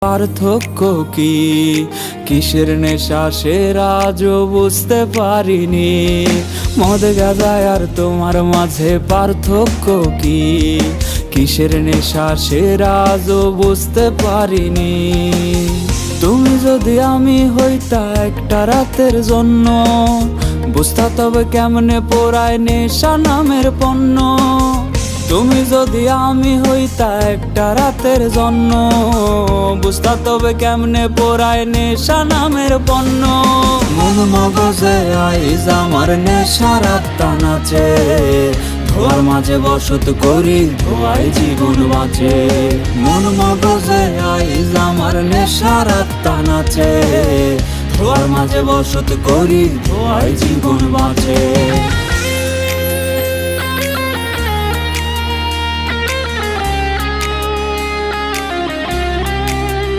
পার্থক্য কি কিসের নেশা সে আজও বুঝতে পারিনি। মদ গাঁজায় আর তোমার মাঝে পার্থক্য কি কিসের নেশা সে আজও বুঝতে পারিনি। তুমি যদি আমি হইতা একটা রাতের জন্য, বুঝতা তবে কেমনে পোড়ায় নেশা নামের পণ্য। তুমি যদি আমি হইতা একটা রাতের জন্য, বুঝতা তবে কেমনে পোড়ায় নেশা নামের পণ্য। মন মগজে আইজ আমার নেশার আত্মা নাচে, ধোয়ার মাঝে বসত করি ধোয়ায় জীবন বাঁচে। মন মগজে আইজ আমার নেশার আত্মা নাচে, ধোয়ার মাঝে বসত করি ধোয়ায় জীবন বাঁচে।